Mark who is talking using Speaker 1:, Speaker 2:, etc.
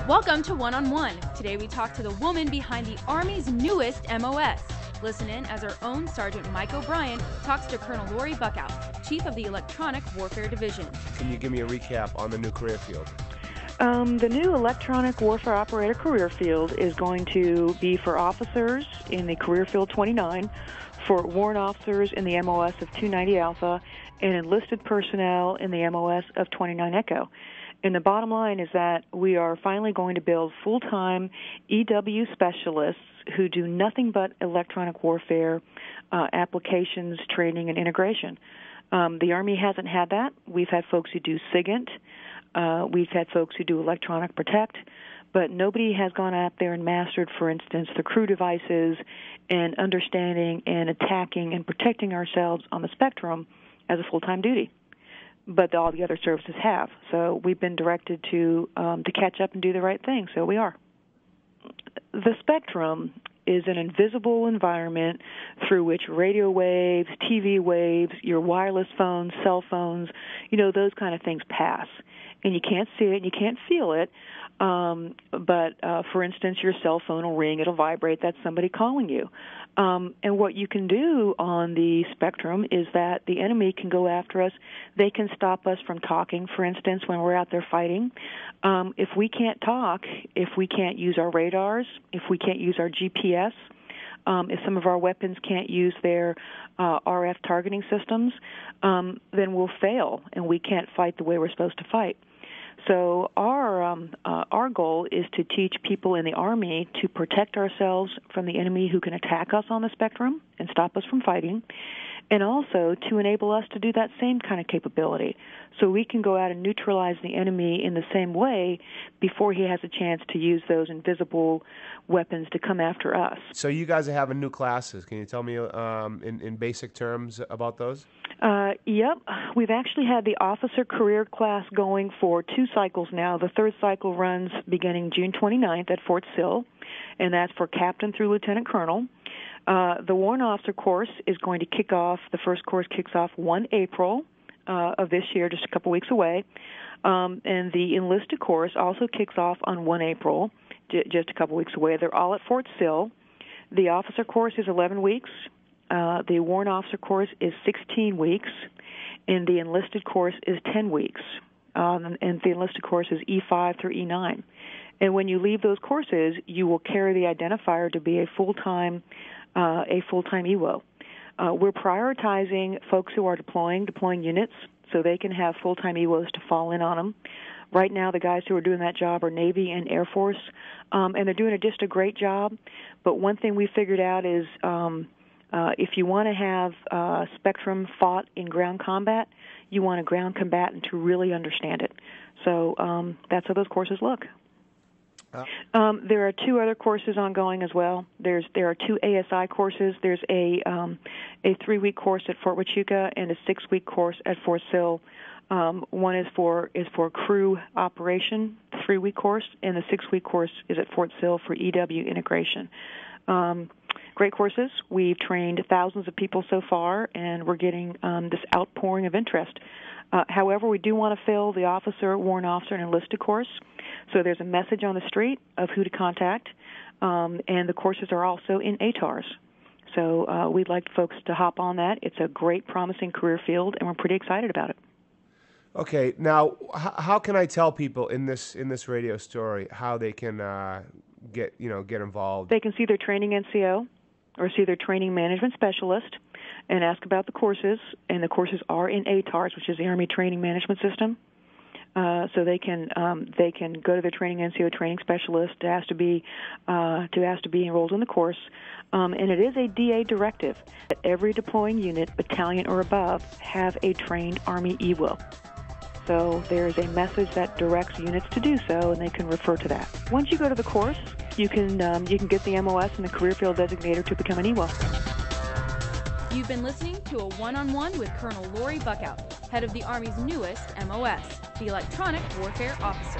Speaker 1: Welcome to One on One. Today we talk to the woman behind the Army's newest MOS. Listen in as our own Sergeant Mike O'Brien talks to Colonel Laurie Buckout, Chief of the Electronic Warfare Division.
Speaker 2: Can you give me a recap on the new career field?
Speaker 3: The new Electronic Warfare Operator career field is going to be for officers in the Career Field 29, for warrant officers in the MOS of 290 Alpha, and enlisted personnel in the MOS of 29 Echo. And the bottom line is that we are finally going to build full-time EW specialists who do nothing but electronic warfare applications, training, and integration. The Army hasn't had that. We've had folks who do SIGINT. We've had folks who do electronic protect, but nobody has gone out there and mastered, for instance, the crew devices and understanding and attacking and protecting ourselves on the spectrum as a full-time duty. But all the other services have. So we've been directed to catch up and do the right thing, so we are. The spectrum is an invisible environment through which radio waves, TV waves, your wireless phones, cell phones, those kind of things pass. And you can't see it, and you can't feel it, but for instance, your cell phone will ring, it'll vibrate, that's somebody calling you. And what you can do on the spectrum is that the enemy can go after us. They can stop us from talking, for instance, when we're out there fighting. If we can't talk, if we can't use our radars, if we can't use our GPS, if some of our weapons can't use their RF targeting systems, then we'll fail, and we can't fight the way we're supposed to fight. So our goal is to teach people in the Army to protect ourselves from the enemy who can attack us on the spectrum and stop us from fighting, and also to enable us to do that same kind of capability so we can go out and neutralize the enemy in the same way before he has a chance to use those invisible weapons to come after us.
Speaker 2: So you guys are having new classes. Can you tell me in basic terms about those?
Speaker 3: Yep. We've actually had the officer career class going for 2 cycles now. The third cycle runs beginning June 29th at Fort Sill, and that's for captain through lieutenant colonel. The warrant officer course is going to kick off, the first course kicks off 1 April of this year, just a couple weeks away. And the enlisted course also kicks off on 1 April, just a couple weeks away. They're all at Fort Sill. The officer course is 11 weeks. The warrant officer course is 16 weeks, and the enlisted course is 10 weeks. And the enlisted course is E5 through E9. And when you leave those courses, you will carry the identifier to be a full-time EWO. We're prioritizing folks who are deploying units so they can have full-time EWOs to fall in on them. Right now, the guys who are doing that job are Navy and Air Force, and they're doing just a great job. But one thing we figured out is if you want to have spectrum fought in ground combat, you want a ground combatant to really understand it. So that's how those courses look. There are 2 other courses ongoing as well. There are 2 ASI courses. There's a 3-week course at Fort Huachuca and a 6-week course at Fort Sill. One is for crew operation, 3-week course, and the 6-week course is at Fort Sill for EW integration. Great courses. We've trained thousands of people so far, and we're getting this outpouring of interest. However, we do want to fill the officer, warrant officer, and enlisted course. So there's a message on the street of who to contact, and the courses are also in ATARs. So we'd like folks to hop on that. It's a great, promising career field, and we're pretty excited about it.
Speaker 2: Okay, now how can I tell people in this radio story how they can get involved?
Speaker 3: They can see their training NCO or see their training management specialist and ask about the courses, and the courses are in ATARS, which is the Army Training Management System. So they can go to their training NCO training specialist to ask to be enrolled in the course, and it is a DA directive that every deploying unit, battalion or above, have a trained Army EWO. So there's a message that directs units to do so, and they can refer to that. Once you go to the course, you can get the MOS and the career field designator to become an EWO.
Speaker 1: You've been listening to a one-on-one with Colonel Laurie Buckout, head of the Army's newest MOS, the Electronic Warfare Officer.